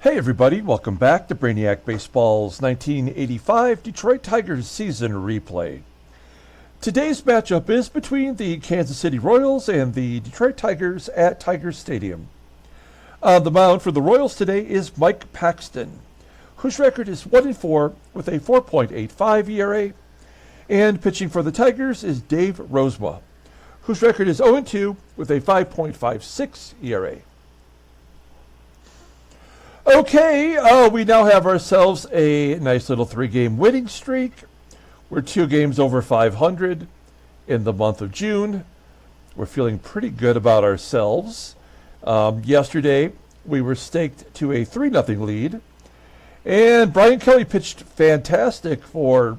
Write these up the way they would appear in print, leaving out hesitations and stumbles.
Hey everybody, welcome back to Brainiac Baseball's 1985 Detroit Tigers season replay. Today's matchup is between the Kansas City Royals and the Detroit Tigers at Tigers Stadium. On the mound for the Royals today is Mike Paxton, whose record is 1-4 with a 4.85 ERA, and pitching for the Tigers is Dave Rozema, whose record is 0-2 with a 5.56 ERA. Okay, we now have ourselves a nice little 3-game winning streak. We're 2 games over 500 in the month of June. We're feeling pretty good about ourselves. Yesterday, we were staked to a 3-0 lead. And Brian Kelly pitched fantastic for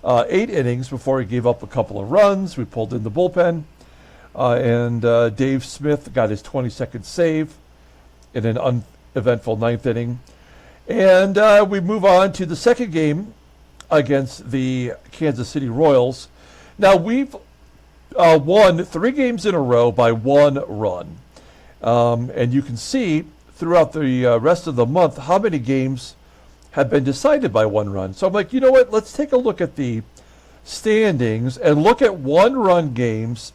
8 innings before he gave up a couple of runs. We pulled in the bullpen. And Dave Smith got his 22nd save in an uneventful 9th inning. And we move on to the second game against the Kansas City Royals. Now, we've won 3 games in a row by 1 run. And you can see throughout the rest of the month how many games have been decided by 1 run. So I'm like, you know what? Let's take a look at the standings and look at 1-run games.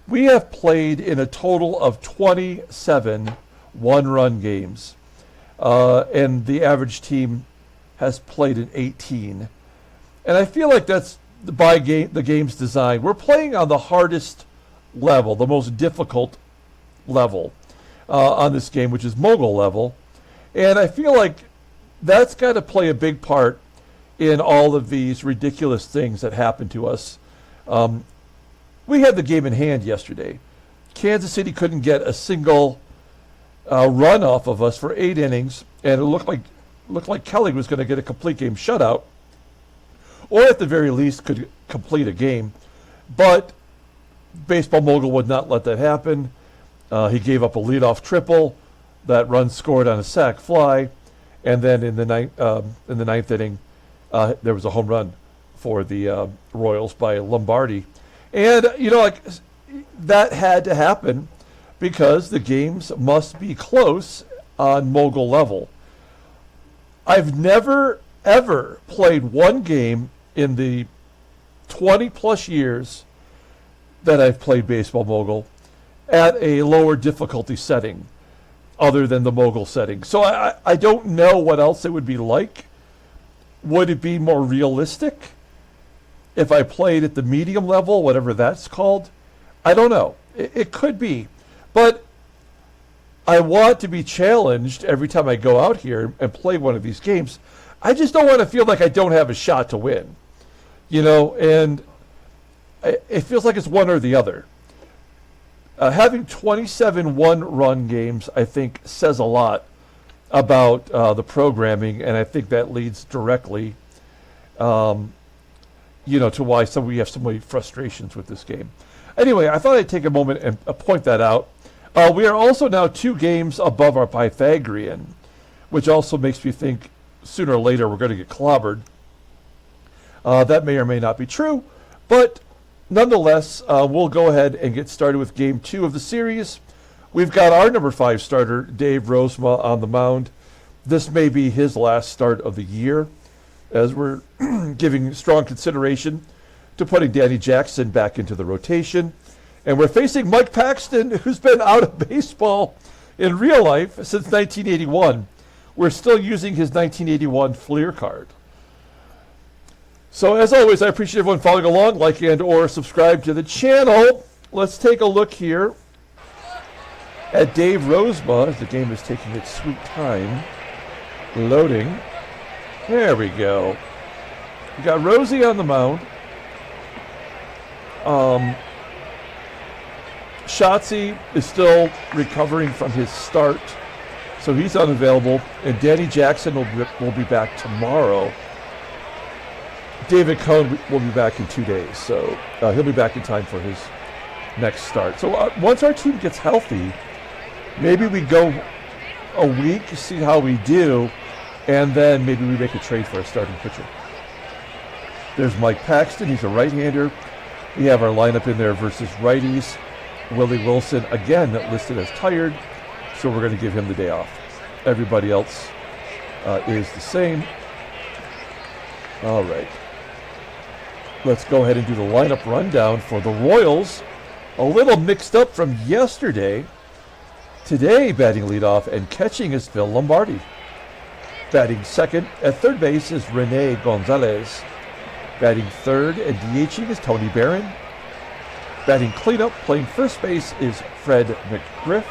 We have played in a total of 27 1-run games. And the average team has played in 18. And I feel like that's by the game's design. We're playing on the hardest level, the most difficult level on this game, which is mogul level. And I feel like that's got to play a big part in all of these ridiculous things that happen to us. We had the game in hand yesterday. Kansas City couldn't get a single run off of us for 8 innings, and it looked like Kelly was going to get a complete game shutout, or at the very least could complete a game. But Baseball Mogul would not let that happen. He gave up a leadoff triple. That run scored on a sac fly, and then in the 9th inning, there was a home run for the Royals by Lombardi. And, that had to happen because the games must be close on mogul level. I've never, ever played 1 game in the 20-plus years that I've played Baseball Mogul at a lower difficulty setting other than the mogul setting. So I don't know what else it would be like. Would it be more realistic if I played at the medium level, whatever that's called? I don't know. It could be. But I want to be challenged every time I go out here and play one of these games. I just don't want to feel like I don't have a shot to win. And it feels like it's one or the other. Having 27 1-run games, I think, says a lot about the programming, and I think that leads directly to why we have so many frustrations with this game. Anyway, I thought I'd take a moment and point that out. We are also now 2 games above our Pythagorean, which also makes me think sooner or later we're going to get clobbered. That may or may not be true, but nonetheless, we'll go ahead and get started with Game 2 of the series. We've got our number 5 starter, Dave Rozema, on the mound. This may be his last start of the year, as we're giving strong consideration to putting Danny Jackson back into the rotation. And we're facing Mike Paxton, who's been out of baseball in real life since 1981. We're still using his 1981 Fleer card. So as always, I appreciate everyone following along, like and or subscribe to the channel. Let's take a look here at Dave Rozema as the game is taking its sweet time. Loading. There we go. We got Rosie on the mound. Shotzi is still recovering from his start, so he's unavailable. And Danny Jackson will be back tomorrow. David Cohn will be back in 2 days, so he'll be back in time for his next start. So once our team gets healthy, maybe we go a week, see how we do, and then maybe we make a trade for a starting pitcher. There's Mike Paxton. He's a right-hander. We have our lineup in there versus righties. Willie Wilson, again, listed as tired, so we're going to give him the day off. Everybody else is the same. All right. Let's go ahead and do the lineup rundown for the Royals. A little mixed up from yesterday. Today, batting leadoff and catching is Phil Lombardi. Batting second at third base is Rene Gonzalez. Batting third and DHing is Tony Barron. Batting cleanup, playing first base is Fred McGriff.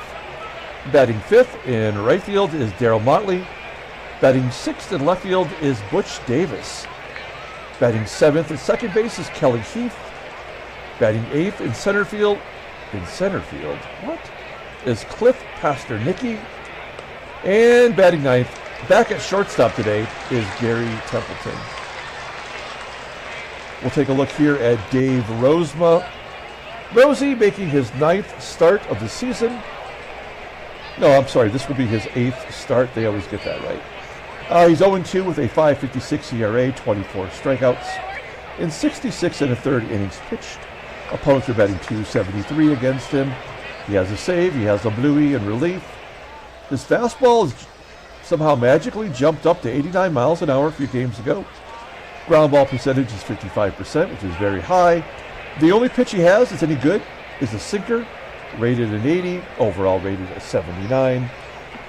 Batting fifth in right field is Darryl Motley. Batting sixth in left field is Butch Davis. Batting seventh at second base is Kelly Heath. Batting eighth in center field, is Cliff Pastornickky. And batting ninth, back at shortstop today, is Garry Templeton. We'll take a look here at Dave Rozema. Rosie making his ninth start of the season. No, I'm sorry, this will be his eighth start. They always get that right. He's 0-2 with a 5.56 ERA, 24 strikeouts, in 66 and a third innings pitched. Opponents are batting .273 against him. He has a save, he has a bluey in relief. His fastball has somehow magically jumped up to 89 miles an hour a few games ago. Ground ball percentage is 55%, which is very high. The only pitch he has that's any good is a sinker, rated an 80, overall rated a 79.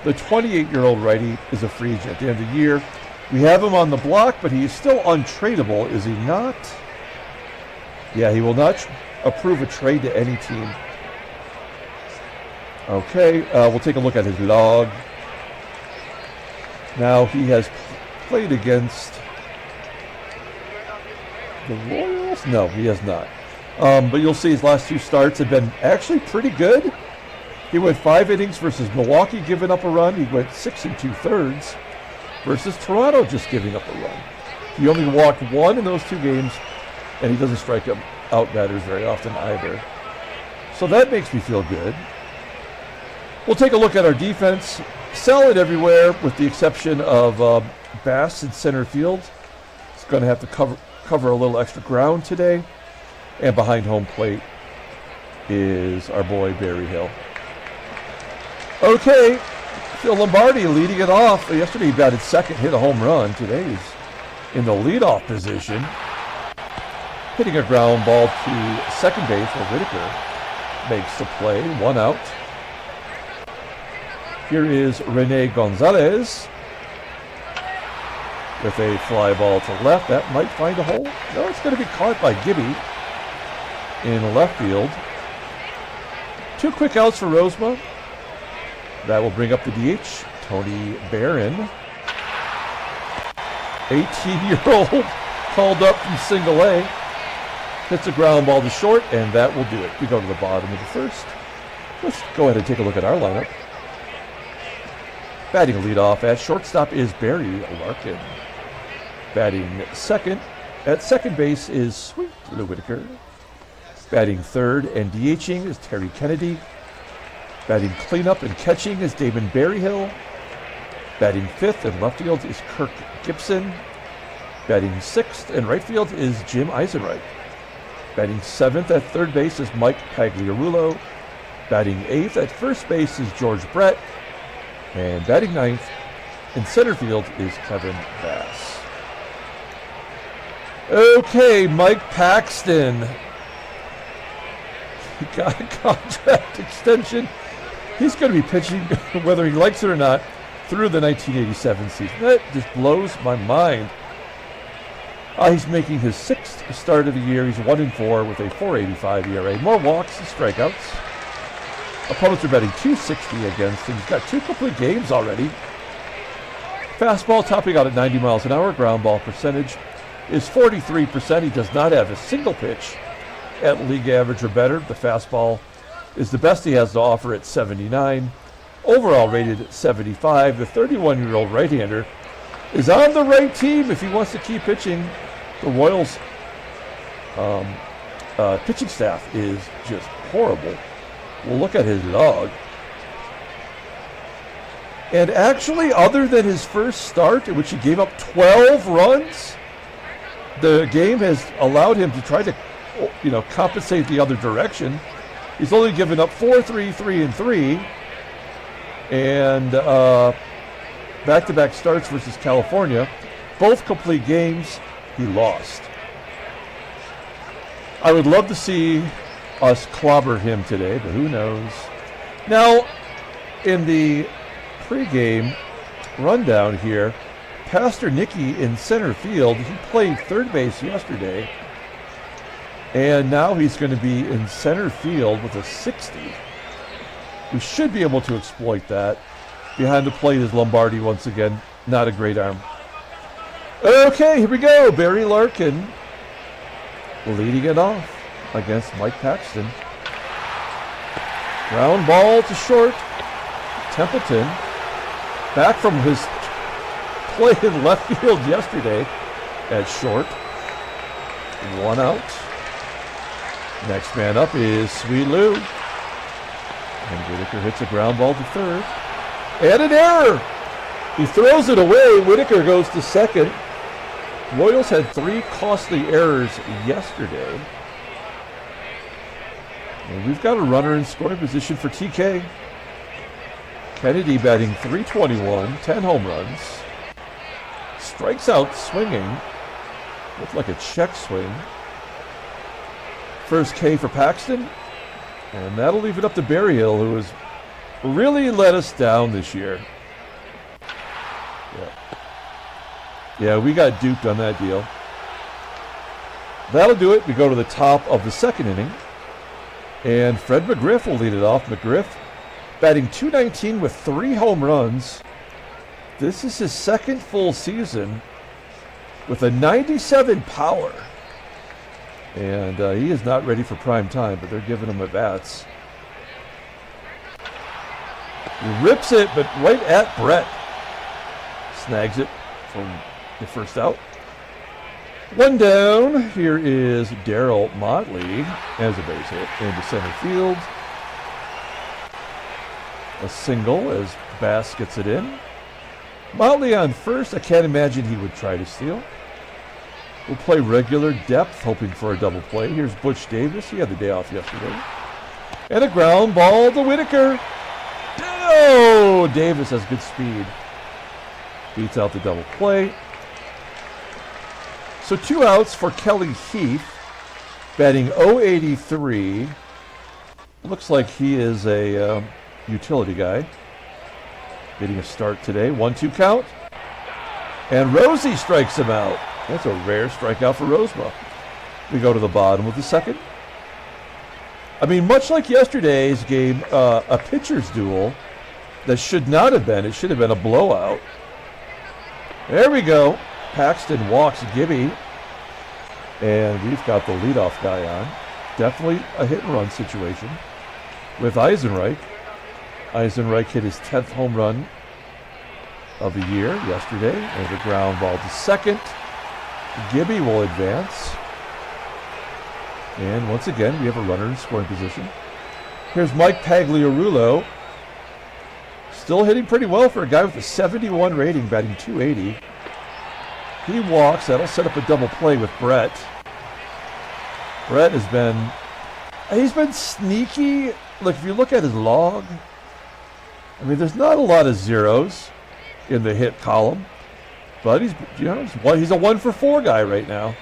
The 28-year-old righty is a free agent at the end of the year. We have him on the block, but he is still untradeable, is he not? Yeah, he will not approve a trade to any team. Okay, we'll take a look at his log. Now, he has played against the Royals? No, he has not. But you'll see his last two starts have been actually pretty good. He went 5 innings versus Milwaukee, giving up a run. He went 6 2/3 versus Toronto, just giving up a run. He only walked 1 in those 2 games, and he doesn't strike out batters very often either. So that makes me feel good. We'll take a look at our defense. Solid everywhere, with the exception of Bass in center field. He's going to have to cover a little extra ground today. And behind home plate is our boy BERRYHILL. Okay, Phil Lombardi leading it off. Yesterday he batted second, hit a home run. Today he's in the leadoff position, hitting a ground ball to second base where Whitaker makes the play, 1 out. Here is Rene Gonzalez with a fly ball to left. That might find a hole. No, it's going to be caught by Gibby in left field. 2 quick outs for Rozema. That will bring up the DH, Tony Barron. 18-year-old called up from single A. Hits a ground ball to short, and that will do it. We go to the bottom of the first. Let's go ahead and take a look at our lineup. Batting leadoff at shortstop is Barry Larkin. Batting second at second base is Sweet Whitaker. Batting third and DHing is Terry Kennedy. Batting cleanup and catching is Damon BERRYHILL. Batting fifth in left field is Kirk GIBSON. Batting sixth in right field is Jim EISENREICH. Batting seventh at third base is Mike Pagliarulo. Batting eighth at first base is George Brett. And batting ninth in center field is Kevin Bass. Okay, Mike Paxton. He got a contract extension. He's going to be pitching, whether he likes it or not, through the 1987 season. That just blows my mind. He's making his 6th start of the year. He's 1-4 with a 4.85 ERA. More walks and strikeouts. Opponents are batting .260 against him. He's got 2 complete games already. Fastball topping out at 90 miles an hour. Ground ball percentage is 43%. He does not have a single pitch at league average or better. The fastball is the best he has to offer at 79. Overall rated at 75. The 31-year-old right-hander is on the right team if he wants to keep pitching. The Royals' pitching staff is just horrible. We'll look at his log. And actually, other than his first start, in which he gave up 12 runs, the game has allowed him to try to, compensate the other direction. He's only given up 4, 3, 3, and 3. And back-to-back starts versus California. Both complete games, he lost. I would love to see us clobber him today, but who knows. Now, in the pregame rundown here, Pastornicky in center field. He played third base yesterday, and now he's going to be in center field with a 60. We should be able to exploit that. Behind the plate is Lombardi once again. Not a great arm. Okay, here we go. Barry Larkin leading it off against Mike Paxton. Ground ball to short. Templeton back from his play in left field yesterday at short. 1 out. Next man up is Sweet Lou. And Whitaker hits a ground ball to third. And an error! He throws it away. Whitaker goes to second. Royals had 3 costly errors yesterday. And we've got a runner in scoring position for TK. Kennedy batting .321, 10 home runs. Strikes out swinging. Looked like a check swing. First K for Paxton. And that'll leave it up to Berryhill, who has really let us down this year. Yeah, we got duped on that deal. That'll do it. We go to the top of the second inning. And Fred McGriff will lead it off. McGriff batting .219 with 3 home runs. This is his second full season with a 97 power. And he is not ready for prime time, but they're giving him at-bats. He rips it, but right at Brett. Snags it from the first out. 1 down. Here is Darryl Motley as a base hit into center field. A single as Bass gets it in. Motley on first. I can't imagine he would try to steal. We'll play regular depth, hoping for a double play. Here's Butch Davis. He had the day off yesterday. And a ground ball to Whitaker. Oh, Davis has good speed. Beats out the double play. So 2 outs for Kelly Heath, batting .083. Looks like he is a utility guy. Getting a start today. 1-2 count. And Rosie strikes him out. That's a rare strikeout for Rozema. We go to the bottom of the second. I mean, much like yesterday's game, a pitcher's duel that should not have been. It should have been a blowout. There we go. Paxton walks Gibby. And we've got the leadoff guy on. Definitely a hit and run situation with EISENREICH. EISENREICH hit his 10th home run of the year yesterday. And a ground ball to second. Gibby will advance. And once again, we have a runner in scoring position. Here's Mike Pagliarulo. Still hitting pretty well for a guy with a 71 rating, batting .280. He walks. That'll set up a double play with Brett. Brett he's been sneaky. Look, if you look at his log, I mean, there's not a lot of zeros in the hit column. But he's a 1-for-4 guy right now.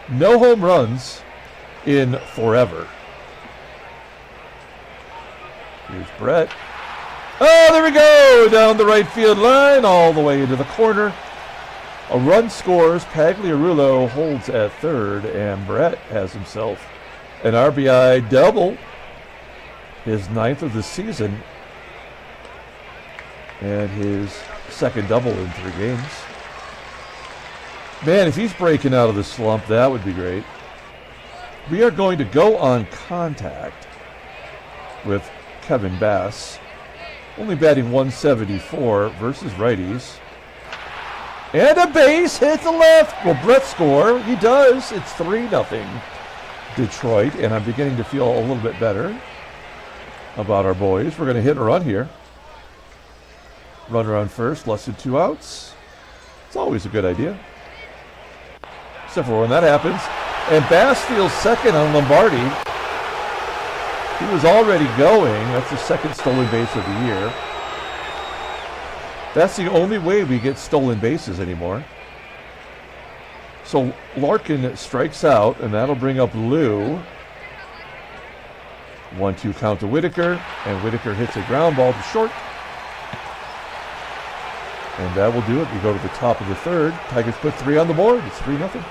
No home runs in forever. Here's Brett. Oh, there we go! Down the right field line, all the way into the corner. A run scores. Pagliarulo holds at third, and Brett has himself an RBI double. His 9th of the season. And his second double in 3 games. Man, if he's breaking out of the slump, that would be great. We are going to go on contact with Kevin Bass. Only batting .174 versus righties. And a base hit to left. Will Brett score? He does. It's 3-0 Detroit. And I'm beginning to feel a little bit better about our boys. We're going to hit and run here. Runner on first, less than 2 outs. It's always a good idea. Except for when that happens. And Bass steals second on Lombardi. He was already going. That's the second stolen base of the year. That's the only way we get stolen bases anymore. So Larkin strikes out, and that'll bring up Lou. 1-2 count to Whitaker, and Whitaker hits a ground ball to short. And that will do it. We go to the top of the third. Tigers put 3 on the board. It's 3-0.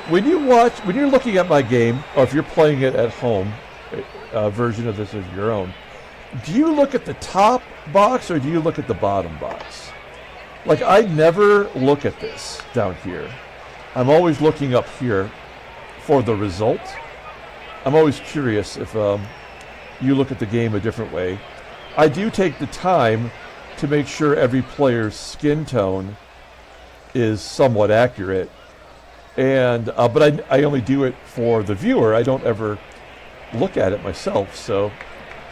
When you're looking at my game, or if you're playing it at home, a version of this of your own, do you look at the top box or do you look at the bottom box? Like, I never look at this down here. I'm always looking up here for the result. I'm always curious if you look at the game a different way. I do take the time to make sure every player's skin tone is somewhat accurate. And but I only do it for the viewer. I don't ever look at it myself. So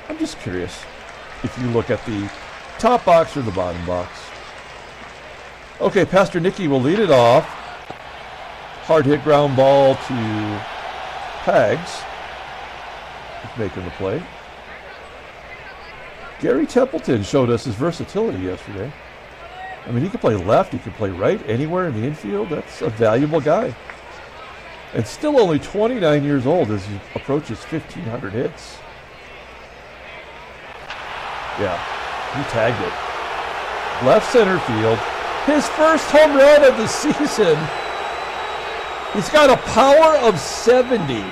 I'm just curious if you look at the top box or the bottom box. Okay, Pastornickky will lead it off. Hard hit ground ball to Pags. He's making the play. Garry Templeton showed us his versatility yesterday. I mean, he can play left, he can play right, anywhere in the infield. That's a valuable guy. And still only 29 years old as he approaches 1,500 hits. Yeah, he tagged it. Left center field. His first home run of the season. He's got a power of 70.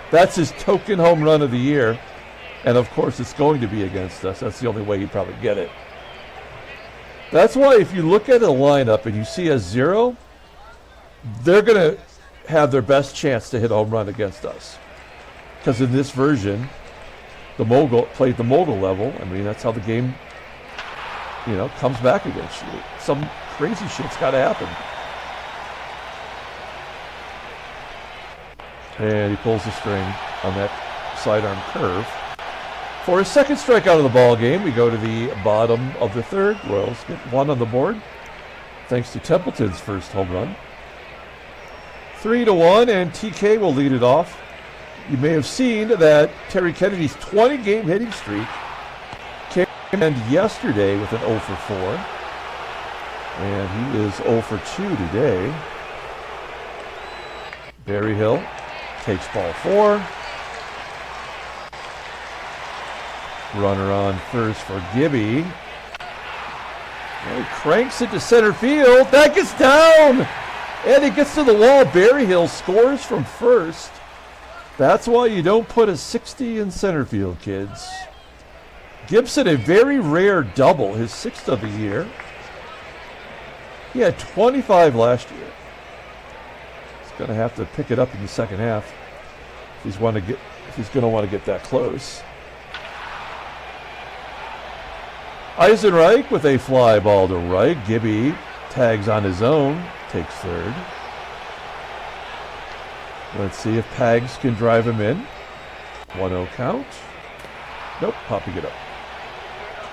That's his token home run of the year. And of course, it's going to be against us. That's the only way he'd probably get it. That's why if you look at a lineup and you see a 0, they're going to have their best chance to hit a home run against us. Because in this version, the mogul played the mogul level. I mean, that's how the game, comes back against you. Some crazy shit's got to happen. And he pulls the string on that sidearm curve. For his second strikeout of the ball game, we go to the bottom of the third. Royals get 1 on the board, thanks to Templeton's first home run. 3-1, and TK will lead it off. You may have seen that Terry Kennedy's 20-game hitting streak came end yesterday with an 0 for 4. And he is 0 for 2 today. Berryhill takes ball 4. Runner on first for Gibby. And he cranks it to center field. That gets down! And he gets to the wall. Berryhill scores from first. That's why you don't put a 60 in center field, kids. Gibson, a very rare double, his 6th of the year. He had 25 last year. He's going to have to pick it up in the second half if he's going to want to get that close. EISENREICH with a fly ball to right. Gibby tags on his own, takes third. Let's see if Pags can drive him in. 1-0 count. Nope, popping it up.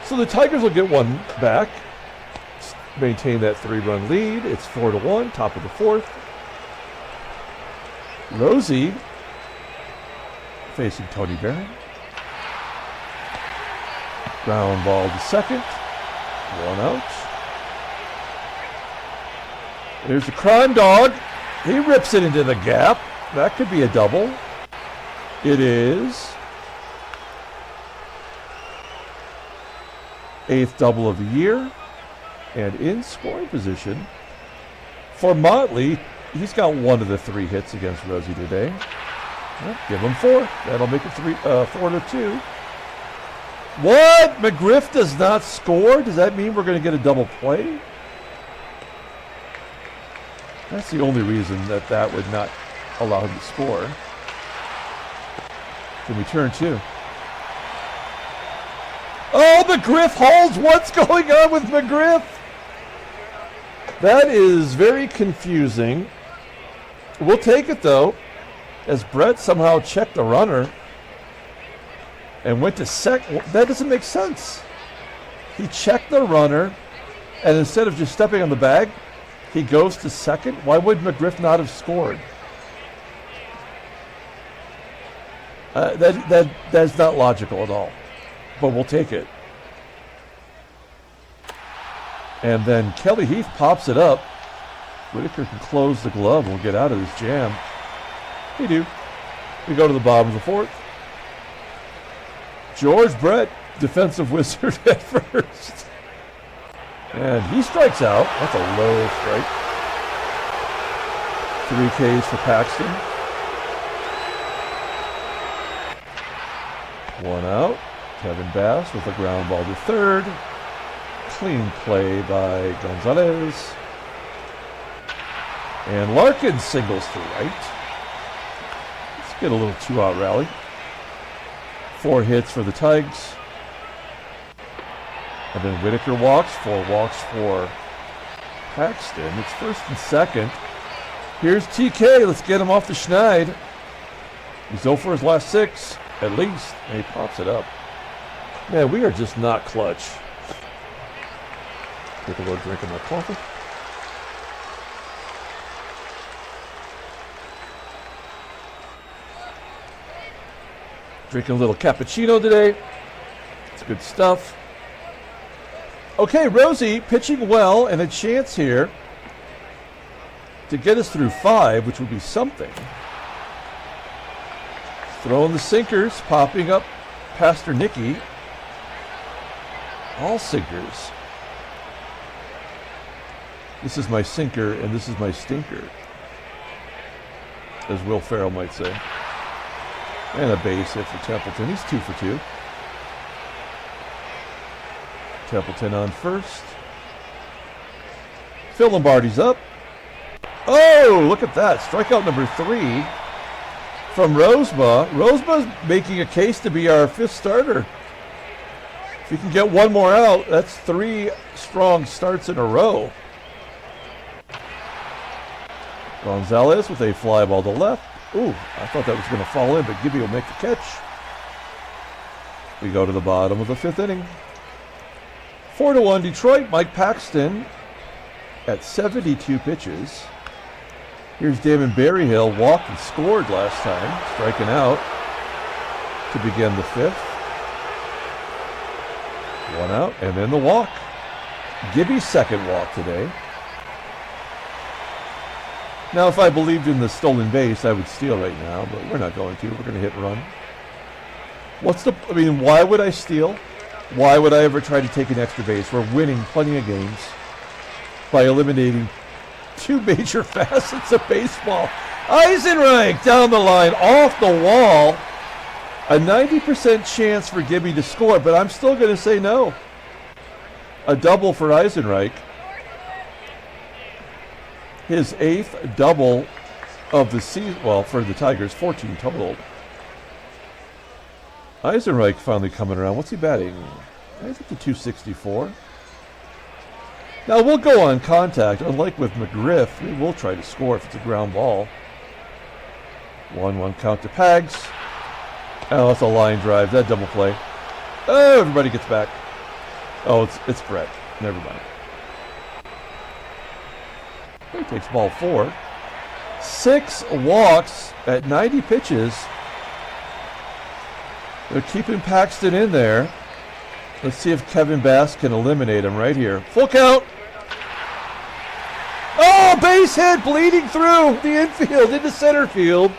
So the Tigers will get 1 back. Maintain that 3-run lead. It's 4-1, top of the 4th. Rosie facing Tony Barron. Ground ball to second. 1 out. There's the crime dog. He rips it into the gap. That could be a double. It is. 8th double of the year. And in scoring position for Motley, he's got 1 of the 3 hits against Rosie today. Well, give him 4. That'll make it 4-2. What? McGriff does not score? Does that mean we're going to get a double play? That's the only reason that would not allow him to score. Can we turn 2? Oh, McGriff holds! What's going on with McGriff? That is very confusing. We'll take it, though, as Brett somehow checked the runner and went to second. That doesn't make sense. He checked the runner, and instead of just stepping on the bag, he goes to second. Why would McGriff not have scored? That's not logical at all, but we'll take it. And then Kelly Heath pops it up. Whitaker can close the glove and we'll get out of this jam. We do. We go to the bottom of the fourth. George Brett, defensive wizard at first. And he strikes out. That's a low strike. 3 Ks for Paxton. 1 out. Kevin Bass with a ground ball to third. Clean play by Gonzalez. And Larkin singles to right. Let's get a little 2-out rally. 4 hits for the Tigers. And then Whitaker walks. 4 walks for Paxton. It's first and second. Here's TK. Let's get him off the schneid. He's 0 for his last 6, at least. And he pops it up. Man, we are just not clutch. Take a little drink of my coffee. Drinking a little cappuccino today. It's good stuff. Okay, Rosie pitching well and a chance here to get us through 5, which would be something. Throwing the sinkers, popping up Pastornickky. All sinkers. This is my sinker and this is my stinker, as Will Ferrell might say. And a base hit for Templeton. He's 2 for 2. Templeton on first. Phil Lombardi's up. Oh, look at that. Strikeout number 3 from Rozema. Rozema's making a case to be our 5th starter. If you can get 1 more out, that's 3 strong starts in a row. Gonzalez with a fly ball to left. Ooh, I thought that was going to fall in, but Gibby will make the catch. We go to the bottom of the 5th inning. 4-1 Detroit. Mike Paxton at 72 pitches. Here's Damon Berryhill, walked and scored last time, striking out to begin the 5th. 1 out, and then the walk. Gibby's 2nd walk today. Now, if I believed in the stolen base, I would steal right now, but we're not going to. We're going to hit run. Why would I steal? Why would I ever try to take an extra base? We're winning plenty of games by eliminating 2 major facets of baseball. EISENREICH down the line, off the wall. A 90% chance for Gibby to score, but I'm still going to say no. A double for EISENREICH. His 8th double of the season, well, for the Tigers, 14 total. EISENREICH finally coming around. What's he batting? I think the 264. Now we'll go on contact. Unlike with McGriff, we will try to score if it's a ground ball. 1-1 count to Pags. Oh, that's a line drive. That double play. Oh, everybody gets back. Oh, it's Brett. Never mind. He takes ball 4. 6 walks at 90 pitches. They're keeping Paxton in there. Let's see if Kevin Bass can eliminate him right here. Full count. Oh, base hit, bleeding through the infield into center field.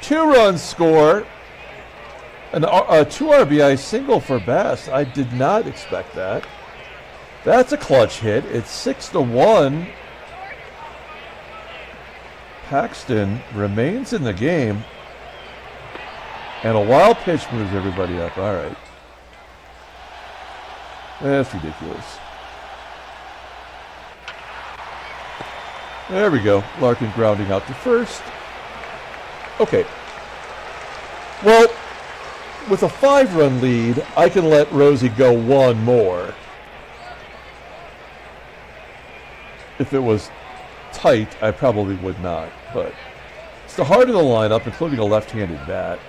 2-run score. A 2 RBI single for Bass. I did not expect that. That's a clutch hit. It's 6-1. Paxton remains in the game. And a wild pitch moves everybody up. All right. That's ridiculous. There we go. Larkin grounding out to first. Okay. Well, with a 5-run lead, I can let Rosie go 1 more. If it was tight, I probably would not. But it's the heart of the lineup, including a left-handed bat.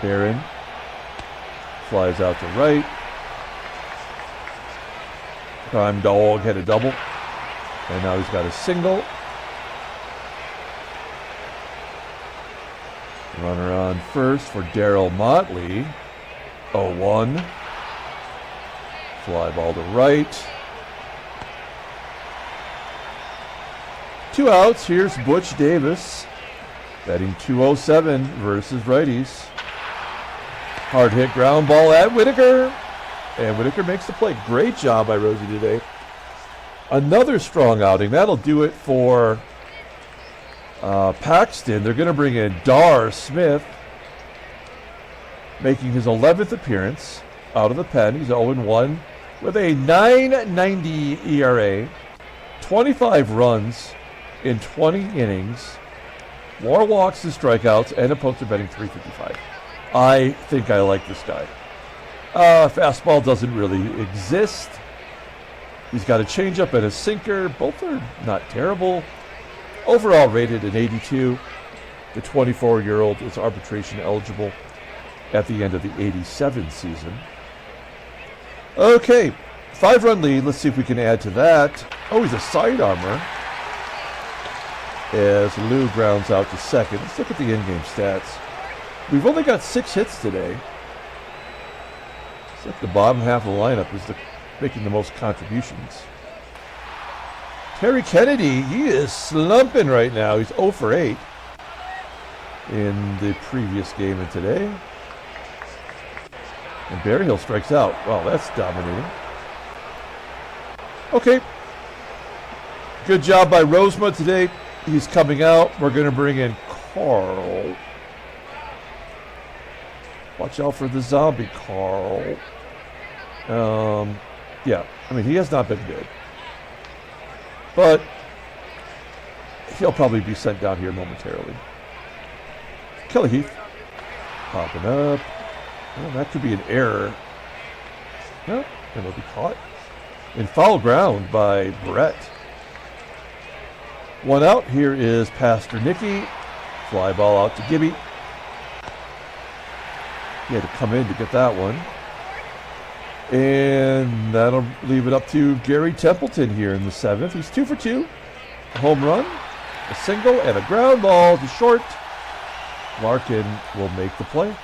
Barron flies out to right. Prime Dog had a double. And now he's got a single. Runner on first for Darryl Motley. 0-1. Fly ball to right. 2 outs. Here's Butch Davis. Batting .207 versus righties. Hard hit ground ball at Whitaker. And Whitaker makes the play. Great job by Rosie today. Another strong outing. That'll do it for Paxton. They're going to bring in Darryl Smith, making his 11th appearance out of the pen. He's 0-1 with a .990 ERA, 25 runs in 20 innings, more walks than strikeouts, and opponents are betting .355. I think I like this guy. Fastball doesn't really exist. He's got a changeup and a sinker. Both are not terrible. Overall rated an 82. The 24-year-old is arbitration eligible at the end of the 87 season. Okay, 5-run lead. Let's see if we can add to that. Oh, he's a side armor. As Lou grounds out to second. Let's look at the in-game stats. We've only got 6 hits today. It's like the bottom half of the lineup is making the most contributions. Terry Kennedy, he is slumping right now. He's 0 for 8 in the previous game and today. And BERRYHILL strikes out. Wow, that's dominating. Okay. Good job by Rozema today. He's coming out. We're going to bring in Carl. Watch out for the zombie, Carl. Yeah, I mean, he has not been good. But he'll probably be sent down here momentarily. Kelly Heath popping up. Well, that could be an error. No, and it'll be caught in foul ground by Brett. 1 out. Here is PASTORNICKY. Fly ball out to Gibby. He had to come in to get that one. And that'll leave it up to Garry Templeton here in the 7th. He's 2 for 2. A home run, a single, and a ground ball to short. Larkin will make the play.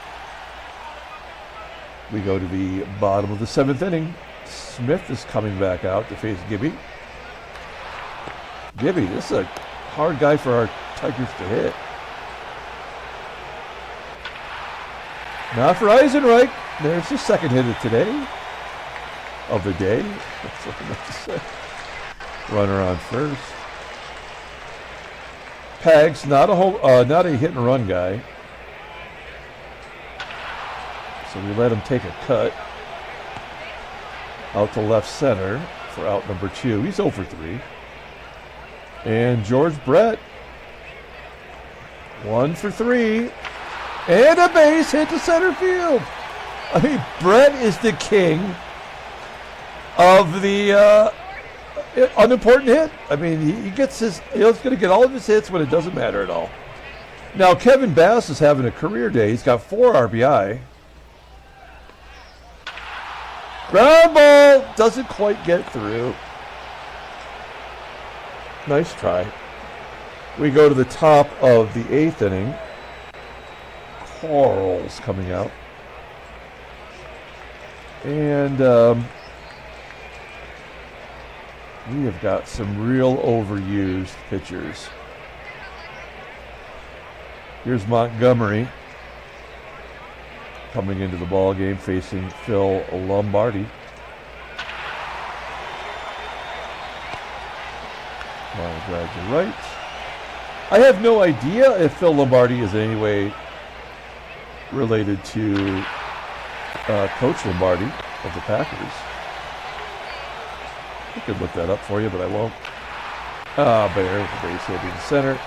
We go to the bottom of the 7th inning. Smith is coming back out to face Gibby. Gibby, this is a hard guy for our Tigers to hit. Not for EISENREICH. There's the second hit of today. Of the day. That's what I meant to say. Runner on first. Pags, not a hit and run guy. So we let him take a cut. Out to left center for out number 2. He's 0 for 3. And George Brett. 1 for 3. And a base hit to center field. I mean, Brett is the king of the unimportant hit. I mean, he gets he's going to get all of his hits when it doesn't matter at all. Now, Kevin Bass is having a career day. He's got 4 RBI. Ground ball doesn't quite get through. Nice try. We go to the top of the 8th inning. Carl's coming out. And we have got some real overused pitchers. Here's Montgomery coming into the ball game facing Phil Lombardi. Line drive to right. I have no idea if Phil Lombardi is in any way related to Coach Lombardi of the Packers. I could look that up for you, but I won't. Bear with the base hit in the center.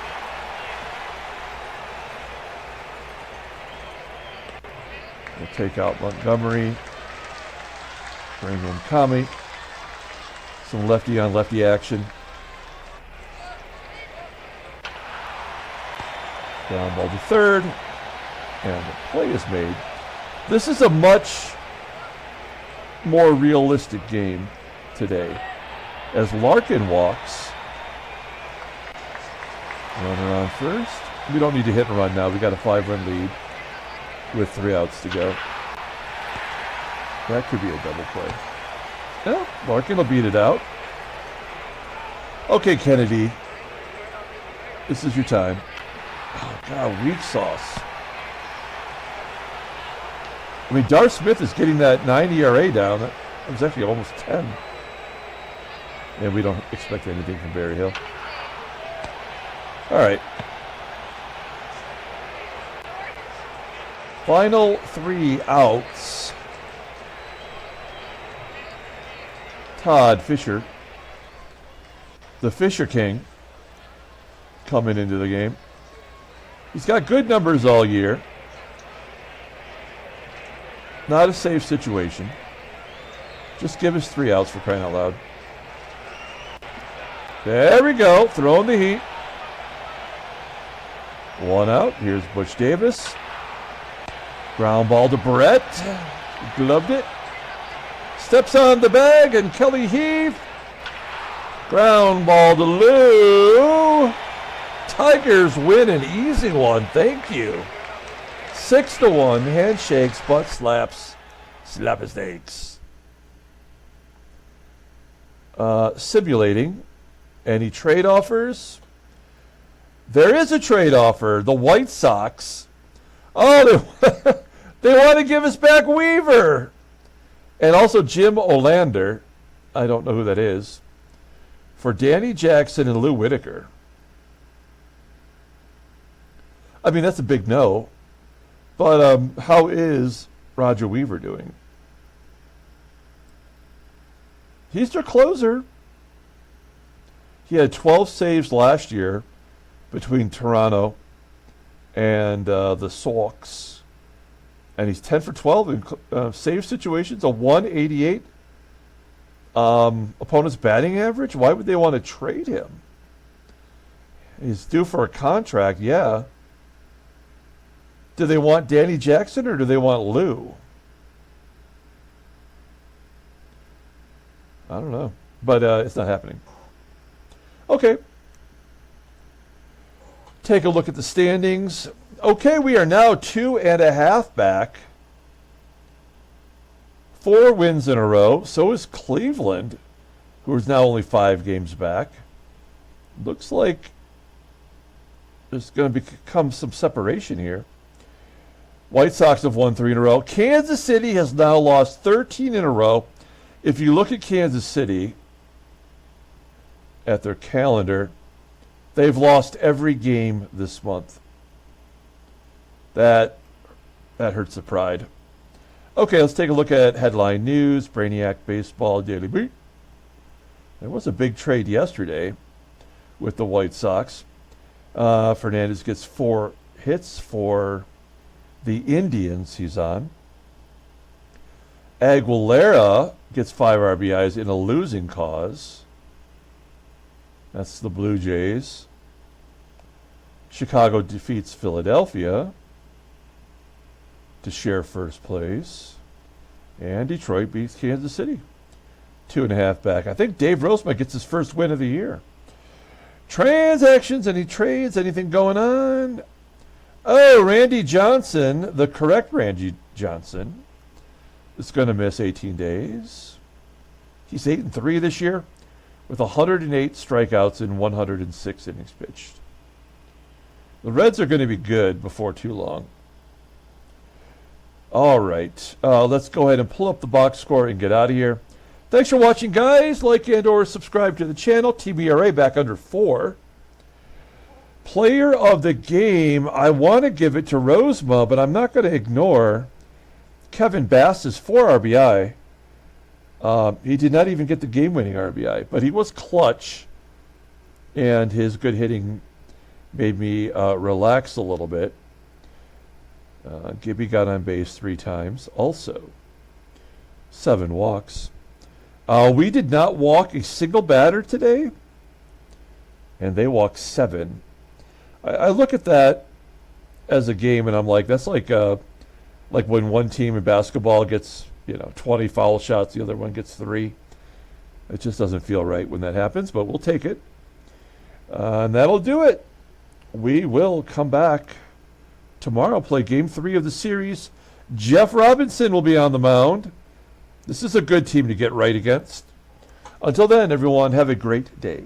We'll take out Montgomery. Bring in Kami. Some lefty on lefty action. Ground ball to third. And the play is made. This is a much more realistic game today. As Larkin walks. Runner on first. We don't need to hit and run now. We got a 5-run lead with 3 outs to go. That could be a double play. Yeah, Larkin will beat it out. Okay, Kennedy. This is your time. Oh, God, weak sauce. I mean, Dar Smith is getting that 9 ERA down. That was actually almost 10. And we don't expect anything from Berryhill. All right. Final 3 outs. Todd Fisher, the Fisher King, coming into the game. He's got good numbers all year. Not a safe situation. Just give us 3 outs for crying out loud. There we go. Throwing the heat. 1 out. Here's Butch Davis. Ground ball to Brett. Gloved it. Steps on the bag, and Kelly Heath. Ground ball to Lou. Tigers win an easy one. Thank you. 6-1. Handshakes, butt slaps, slap mistakes. Simulating. Any trade offers? There is a trade offer. The White Sox. Oh, they want to give us back Weaver. And also Jim Olander, I don't know who that is, for Danny Jackson and Lou Whitaker. I mean, that's a big no. But how is Roger Weaver doing? He's their closer. He had 12 saves last year between Toronto and the Sox. And he's 10 for 12 in save situations, a 188 opponent's batting average. Why would they want to trade him? He's due for a contract, yeah. Do they want Danny Jackson or do they want Lou? I don't know. But it's not happening. Okay. Take a look at the standings. Okay, we are now 2.5 back. 4 wins in a row. So is Cleveland, who is now only 5 games back. Looks like there's going to become some separation here. White Sox have won 3 in a row. Kansas City has now lost 13 in a row. If you look at Kansas City, at their calendar, they've lost every game this month. That hurts the pride. Okay, let's take a look at headline news. Brainiac Baseball Daily Beat. There was a big trade yesterday with the White Sox. Fernandez gets 4 hits for the Indians he's on. Aguilera gets 5 RBIs in a losing cause. That's the Blue Jays. Chicago defeats Philadelphia to share first place. And Detroit beats Kansas City. 2.5 back. I think Dave Rozema gets his first win of the year. Transactions, any trades, anything going on? Oh, Randy Johnson, the correct Randy Johnson, is going to miss 18 days. He's 8-3 this year with 108 strikeouts in 106 innings pitched. The Reds are going to be good before too long. All right, let's go ahead and pull up the box score and get out of here. Thanks for watching, guys. Like and or subscribe to the channel. TBRA back under 4. Player of the game, I want to give it to Rozema, but I'm not going to ignore Kevin Bass's 4 RBI. He did not even get the game-winning RBI, but he was clutch, and his good hitting made me relax a little bit. Gibby got on base 3 times also. 7 walks. We did not walk a single batter today, and they walked 7. I look at that as a game, and I'm like, that's like when one team in basketball gets 20 foul shots, the other one gets 3. It just doesn't feel right when that happens, but we'll take it. And that'll do it. We will come back tomorrow, play Game 3 of the series. Jeff Robinson will be on the mound. This is a good team to get right against. Until then, everyone, have a great day.